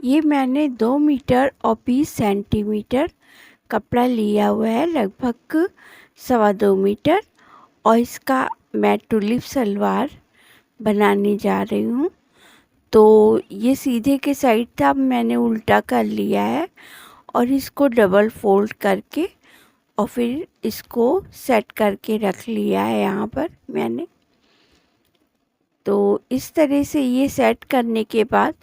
ये मैंने 2 मीटर और 20 सेंटीमीटर कपड़ा लिया हुआ है, लगभग 2.25 मीटर। और इसका मैं टुलिप सलवार बनाने जा रही हूँ। तो ये सीधे के साइड था, अब मैंने उल्टा कर लिया है और इसको डबल फोल्ड करके और फिर इसको सेट करके रख लिया है यहाँ पर मैंने। तो इस तरह से ये सेट करने के बाद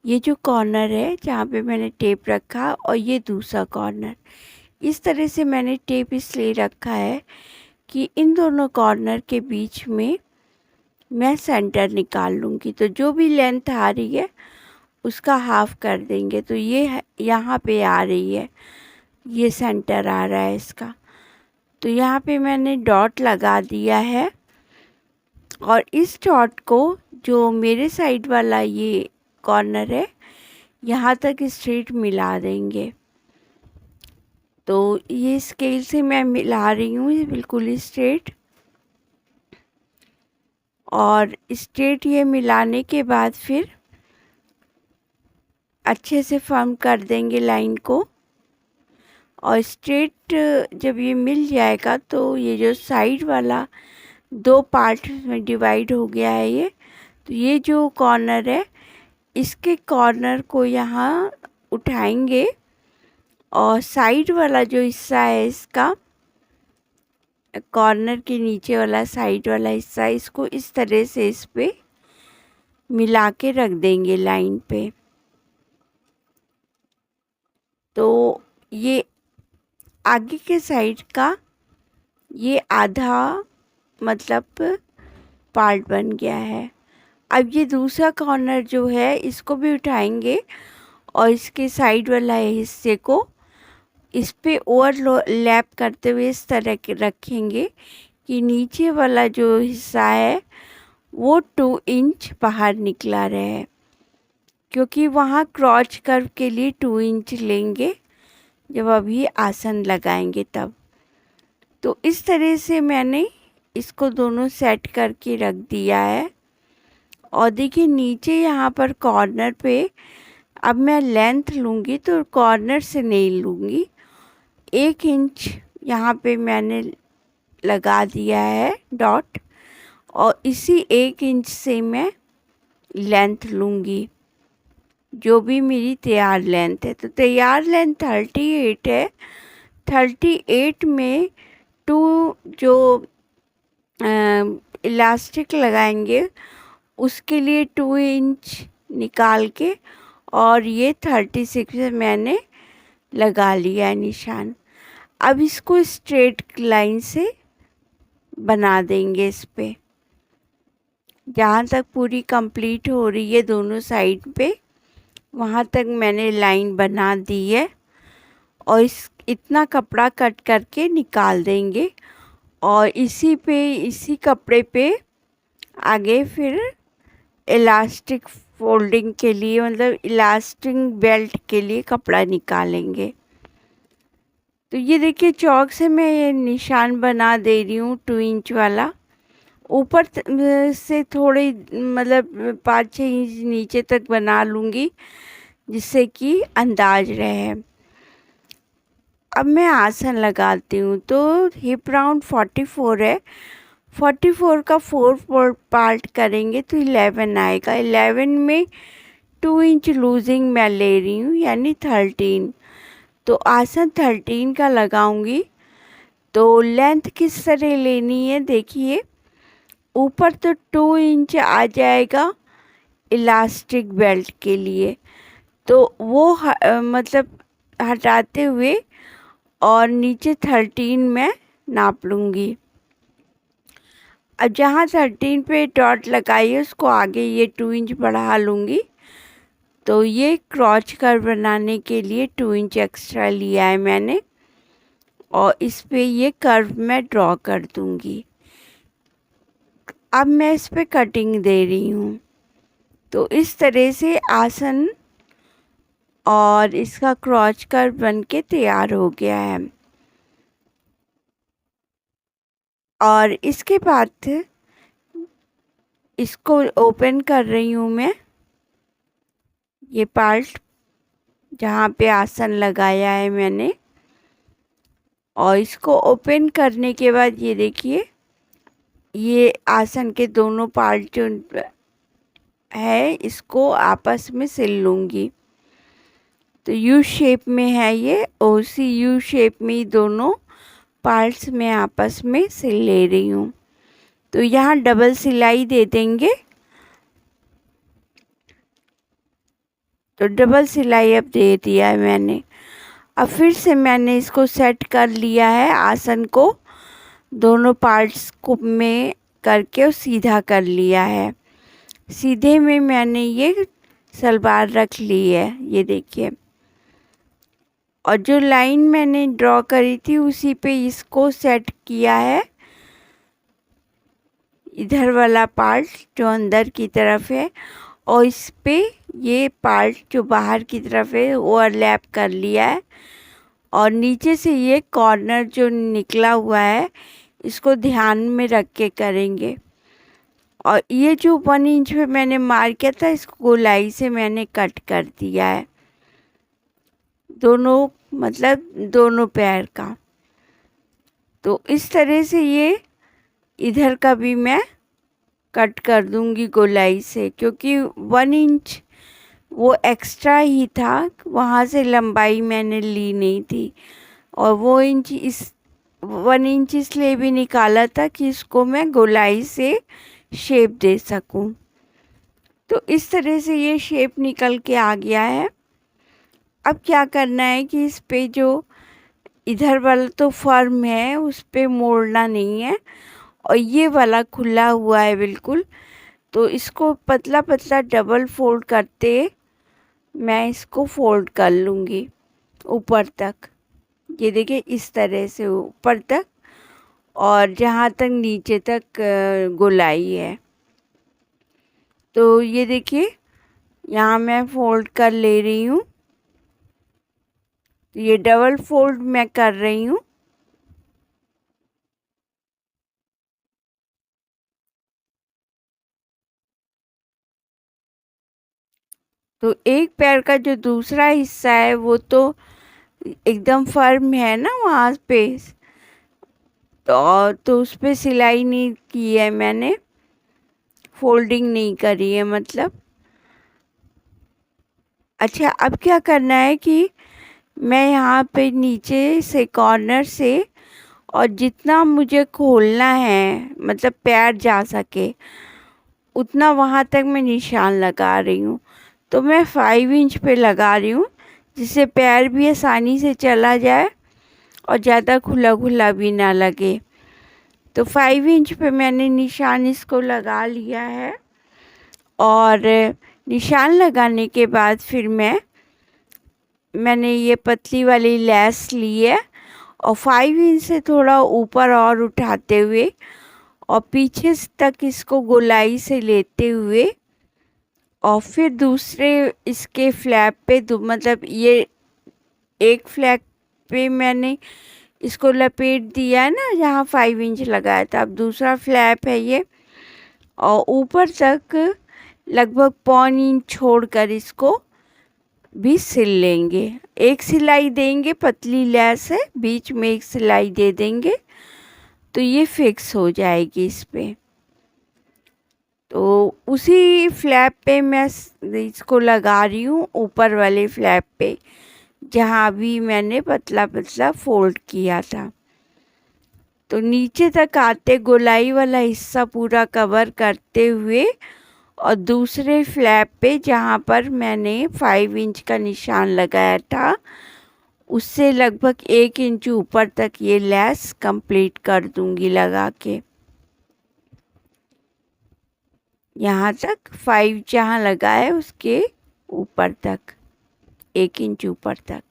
ये जो कॉर्नर है जहाँ पे मैंने टेप रखा और ये दूसरा कॉर्नर, इस तरह से मैंने टेप इसलिए रखा है कि इन दोनों कॉर्नर के बीच में मैं सेंटर निकाल लूँगी। तो जो भी लेंथ आ रही है उसका हाफ कर देंगे। तो ये यहाँ पे आ रही है, ये सेंटर आ रहा है इसका। तो यहाँ पे मैंने डॉट लगा दिया है और इस डॉट को जो मेरे साइड वाला ये कॉर्नर है यहाँ तक स्ट्रेट मिला देंगे। तो ये स्केल से मैं मिला रही हूँ, ये बिल्कुल स्ट्रेट। और स्ट्रेट ये मिलाने के बाद फिर अच्छे से फर्म कर देंगे लाइन को। और स्ट्रेट जब ये मिल जाएगा तो ये जो साइड वाला 2 पार्ट में डिवाइड हो गया है ये, तो ये जो कॉर्नर है इसके कॉर्नर को यहाँ उठाएंगे और साइड वाला जो हिस्सा है इसका, कॉर्नर के नीचे वाला साइड वाला हिस्सा, इसको इस तरह से इस पे मिला के रख देंगे लाइन पे। तो ये आगे के साइड का ये आधा मतलब पार्ट बन गया है। अब ये दूसरा कॉर्नर जो है इसको भी उठाएंगे और इसके साइड वाला हिस्से को इस पे ओवरलैप करते हुए इस तरह के रखेंगे कि नीचे वाला जो हिस्सा है वो 2 इंच बाहर निकला रहे, क्योंकि वहाँ क्रॉच कर्व के लिए 2 इंच लेंगे जब अभी आसन लगाएंगे तब। तो इस तरह से मैंने इसको दोनों सेट करके रख दिया है। और देखिए नीचे यहाँ पर कॉर्नर पे अब मैं लेंथ लूँगी तो कॉर्नर से नहीं लूँगी, 1 इंच यहाँ पे मैंने लगा दिया है डॉट और इसी 1 इंच से मैं लेंथ लूँगी, जो भी मेरी तैयार लेंथ है। तो तैयार लेंथ 38 है। 38 में 2 जो इलास्टिक लगाएंगे उसके लिए 2 इंच निकाल के और ये 36 में मैंने लगा लिया है निशान। अब इसको स्ट्रेट लाइन से बना देंगे इस पे, जहाँ तक पूरी कंप्लीट हो रही है दोनों साइड पे वहाँ तक मैंने लाइन बना दी है। और इतना कपड़ा कट करके निकाल देंगे और इसी कपड़े पे आगे फिर इलास्टिक फोल्डिंग के लिए, मतलब इलास्टिक बेल्ट के लिए कपड़ा निकालेंगे। तो ये देखिए चौक से मैं ये निशान बना दे रही हूँ 2 इंच वाला, ऊपर से थोड़े मतलब 5-6 इंच नीचे तक बना लूँगी जिससे कि अंदाज रहे। अब मैं आसन लगाती हूँ। तो हिप राउंड 44 है, 44 का 4 पार्ट करेंगे तो 11 आएगा। 11 में 2 इंच लूजिंग मैं ले रही हूँ यानी 13। तो आसन 13 का लगाऊंगी। तो लेंथ किस तरह लेनी है देखिए, ऊपर तो 2 इंच आ जाएगा इलास्टिक बेल्ट के लिए, तो वो मतलब हटाते हुए और नीचे 13 में नाप लूँगी। अब जहाँ 13 पे डॉट लगाई है उसको आगे ये 2 इंच बढ़ा लूँगी। तो ये क्रॉच कर्व बनाने के लिए 2 इंच एक्स्ट्रा लिया है मैंने और इस पे ये कर्व मैं ड्रॉ कर दूँगी। अब मैं इस पे कटिंग दे रही हूँ। तो इस तरह से आसन और इसका क्रॉच कर्व बन के तैयार हो गया है। और इसके बाद इसको ओपन कर रही हूँ मैं, ये पार्ट जहाँ पे आसन लगाया है मैंने। और इसको ओपन करने के बाद ये देखिए, ये आसन के दोनों पार्ट जो है इसको आपस में सिल लूँगी। तो यू शेप में है ये, उसी यू शेप में ही दोनों पार्ट्स में आपस में सिल ले रही हूँ। तो यहाँ डबल सिलाई दे देंगे। तो डबल सिलाई अब दे दिया है मैंने। अब फिर से मैंने इसको सेट कर लिया है आसन को, दोनों पार्ट्स को में करके सीधा कर लिया है। सीधे में मैंने ये सलवार रख ली है, ये देखिए। और जो लाइन मैंने ड्रॉ करी थी उसी पे इसको सेट किया है। इधर वाला पार्ट जो अंदर की तरफ है और इस पे ये पार्ट जो बाहर की तरफ है ओवरलैप कर लिया है। और नीचे से ये कॉर्नर जो निकला हुआ है इसको ध्यान में रख के करेंगे। और ये जो 1 इंच पे मैंने मार्क किया था इसको गोलाई से मैंने कट कर दिया है, दोनों मतलब दोनों पैर का। तो इस तरह से ये इधर का भी मैं कट कर दूंगी गोलाई से, क्योंकि 1 इंच वो एक्स्ट्रा ही था, वहाँ से लंबाई मैंने ली नहीं थी। और वो 1 इंच इसलिए भी निकाला था कि इसको मैं गोलाई से शेप दे सकूं। तो इस तरह से ये शेप निकल के आ गया है। अब क्या करना है कि इस पे जो इधर वाला तो फर्म है उस पे मोड़ना नहीं है, और ये वाला खुला हुआ है बिल्कुल। तो इसको पतला पतला डबल फोल्ड करते मैं इसको फोल्ड कर लूँगी ऊपर तक। ये देखिए इस तरह से ऊपर तक, और जहाँ तक नीचे तक गोलाई है। तो ये देखिए यहाँ मैं फोल्ड कर ले रही हूँ। ये डबल फोल्ड मैं कर रही हूँ। तो एक पैर का जो दूसरा हिस्सा है वो तो एकदम फर्म है ना वहाँ पे, तो उस पे सिलाई नहीं की है मैंने, फोल्डिंग नहीं करी है मतलब। अच्छा, अब क्या करना है कि मैं यहाँ पे नीचे से कॉर्नर से और जितना मुझे खोलना है मतलब पैर जा सके उतना वहाँ तक मैं निशान लगा रही हूँ। तो मैं 5 इंच पे लगा रही हूँ जिससे पैर भी आसानी से चला जाए और ज़्यादा खुला खुला भी ना लगे। तो 5 इंच पे मैंने निशान इसको लगा लिया है। और निशान लगाने के बाद फिर मैंने ये पतली वाली लेस ली है और 5 इंच से थोड़ा ऊपर और उठाते हुए और पीछे तक इसको गोलाई से लेते हुए और फिर दूसरे इसके फ्लैप पे मतलब ये एक फ्लैप पे मैंने इसको लपेट दिया है ना जहाँ 5 इंच लगाया था। अब दूसरा फ्लैप है ये, और ऊपर तक लगभग 1.25 इंच छोड़कर इसको भी सिल लेंगे। एक सिलाई देंगे, पतली लेस है, बीच में एक सिलाई दे देंगे तो ये फिक्स हो जाएगी इस पे। तो उसी फ्लैप पे मैं इसको लगा रही हूँ, ऊपर वाले फ्लैप पे जहाँ भी मैंने पतला पतला फोल्ड किया था। तो नीचे तक आते गोलाई वाला हिस्सा पूरा कवर करते हुए और दूसरे फ्लैप पे जहाँ पर मैंने 5 इंच का निशान लगाया था उससे लगभग 1 इंच ऊपर तक ये लेस कंप्लीट कर दूंगी लगा के। यहाँ तक 5 जहाँ लगा है उसके ऊपर तक 1 इंच ऊपर तक,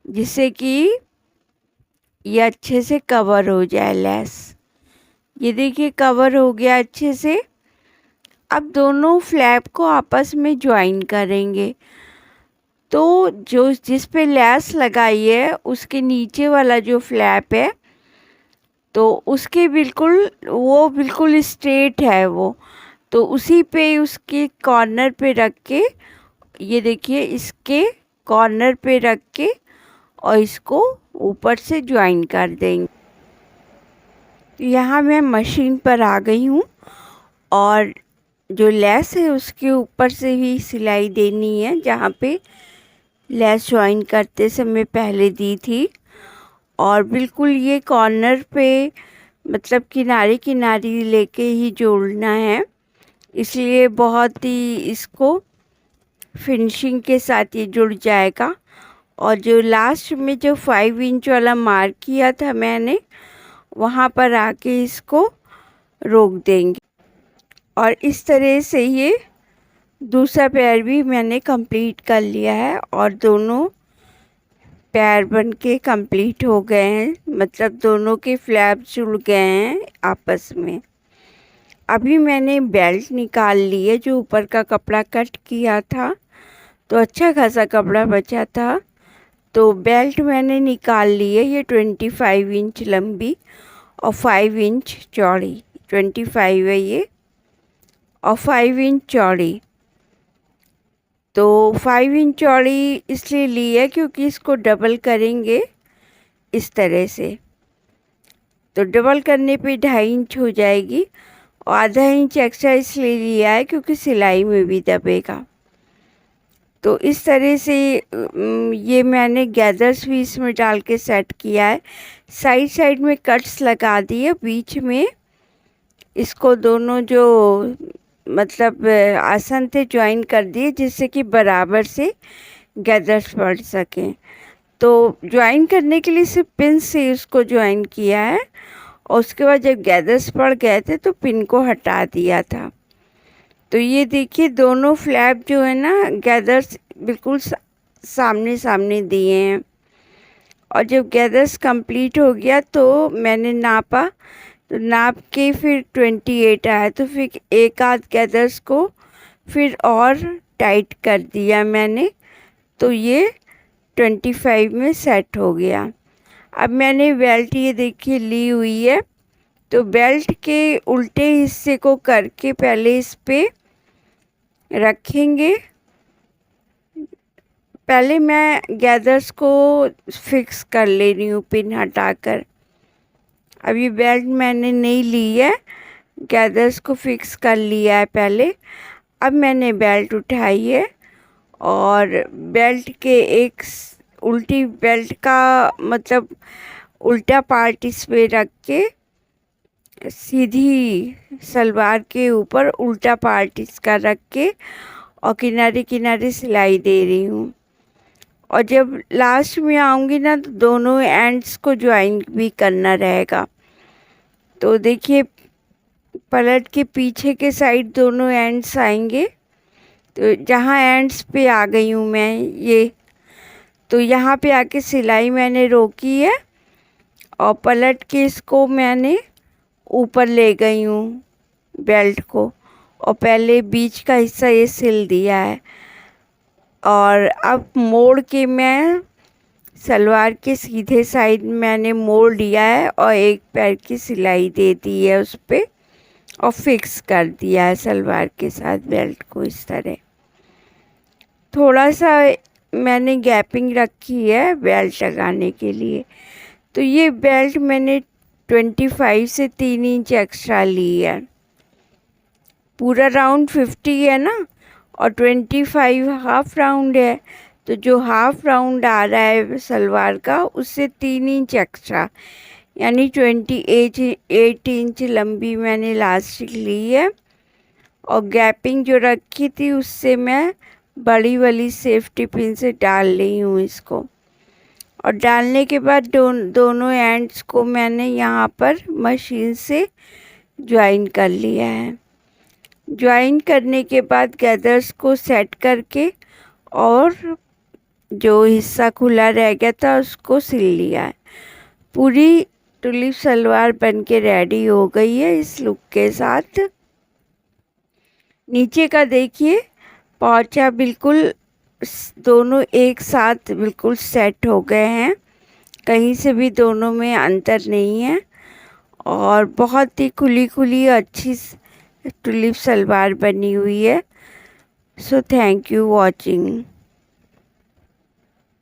जिससे कि ये अच्छे से कवर हो जाए लेस। ये देखिए कवर हो गया अच्छे से। अब दोनों फ्लैप को आपस में ज्वाइन करेंगे। तो जो जिस पे लेस लगाई है उसके नीचे वाला जो फ्लैप है तो उसके बिल्कुल स्ट्रेट है वो, तो उसी पे उसके कॉर्नर पे रख के ये देखिए इसके कॉर्नर पे रख के और इसको ऊपर से ज्वाइन कर देंगे। तो यहाँ मैं मशीन पर आ गई हूँ और जो लेस है उसके ऊपर से ही सिलाई देनी है, जहाँ पे लेस ज्वाइन करते समय पहले दी थी। और बिल्कुल ये कॉर्नर पे मतलब किनारे किनारे लेके ही जोड़ना है, इसलिए बहुत ही इसको फिनिशिंग के साथ ये जुड़ जाएगा। और जो लास्ट में जो 5 इंच वाला मार्क किया था मैंने, वहाँ पर आके इसको रोक देंगे। और इस तरह से ये दूसरा पैर भी मैंने कंप्लीट कर लिया है और दोनों पैर बन के कंप्लीट हो गए हैं, मतलब दोनों के फ्लैप जुड़ गए हैं आपस में। अभी मैंने बेल्ट निकाल ली है, जो ऊपर का कपड़ा कट किया था तो अच्छा खासा कपड़ा बचा था, तो बेल्ट मैंने निकाल ली है। ये 25 इंच लंबी और 5 इंच चौड़ी, 25 है ये और 5 इंच चौड़ी। तो 5 इंच चौड़ी इसलिए ली है क्योंकि इसको डबल करेंगे इस तरह से, तो डबल करने पे 2.5 इंच हो जाएगी। और आधा इंच एक्स्ट्रा इसलिए लिया है क्योंकि सिलाई में भी दबेगा। तो इस तरह से ये मैंने गैदर्स भी इसमें डाल के सेट किया है। साइड साइड में कट्स लगा दिए, बीच में इसको दोनों जो मतलब आसन थे ज्वाइन कर दिए, जिससे कि बराबर से गैदर्स पड़ सकें। तो ज्वाइन करने के लिए सिर्फ पिन से उसको ज्वाइन किया है और उसके बाद जब गैदर्स पड़ गए थे तो पिन को हटा दिया था। तो ये देखिए दोनों फ्लैप जो है ना, गैदर्स बिल्कुल सामने सामने दिए हैं। और जब गैदर्स कंप्लीट हो गया तो मैंने नापा, तो नाप के फिर 28 आया, तो फिर एक आध गैदर्स को फिर और टाइट कर दिया मैंने, तो ये 25 में सेट हो गया। अब मैंने बेल्ट ये देखिए ली हुई है, तो बेल्ट के उल्टे हिस्से को करके पहले इस पे रखेंगे। पहले मैं गैदर्स को फिक्स कर ले रही हूँ पिन हटाकर। अभी बेल्ट मैंने नहीं ली है, गैदर्स को फिक्स कर लिया है पहले। अब मैंने बेल्ट उठाई है और बेल्ट के एक उल्टी बेल्ट का मतलब उल्टा पार्ट इस पे रख के सीधी सलवार के ऊपर उल्टा पार्ट इसका रख के और किनारे किनारे सिलाई दे रही हूँ। और जब लास्ट में आऊँगी ना तो दोनों एंड्स को ज्वाइन भी करना रहेगा। तो देखिए पलट के पीछे के साइड दोनों एंड्स आएंगे। तो जहाँ एंड्स पे आ गई हूँ मैं ये, तो यहाँ पे आके सिलाई मैंने रोकी है और पलट के इसको मैंने ऊपर ले गई हूँ बेल्ट को, और पहले बीच का हिस्सा ये सिल दिया है। और अब मोड़ के मैं सलवार के सीधे साइड मैंने मोड़ लिया है और एक पैर की सिलाई दे दी है उस पर और फिक्स कर दिया है सलवार के साथ बेल्ट को इस तरह। थोड़ा सा मैंने गैपिंग रखी है बेल्ट लगाने के लिए। तो ये बेल्ट मैंने 25 से 3 इंच एक्स्ट्रा ली है। पूरा राउंड 50 है ना और 25 हाफ राउंड है, तो जो हाफ राउंड आ रहा है सलवार का उससे 3 इंच एक्स्ट्रा यानी 28 इंच लंबी मैंने इलास्टिक ली है। और गैपिंग जो रखी थी उससे मैं बड़ी वाली सेफ्टी पिन से डाल रही हूँ इसको। और डालने के बाद दोनों एंड्स को मैंने यहाँ पर मशीन से ज्वाइन कर लिया है। ज्वाइन करने के बाद गैदर्स को सेट करके और जो हिस्सा खुला रह गया था उसको सिल लिया है। पूरी टुलिप सलवार बनके रेडी हो गई है इस लुक के साथ। नीचे का देखिए पौचा बिल्कुल दोनों एक साथ बिल्कुल सेट हो गए हैं, कहीं से भी दोनों में अंतर नहीं है और बहुत ही खुली खुली अच्छी टुलिप सलवार बनी हुई है। So thank you watching.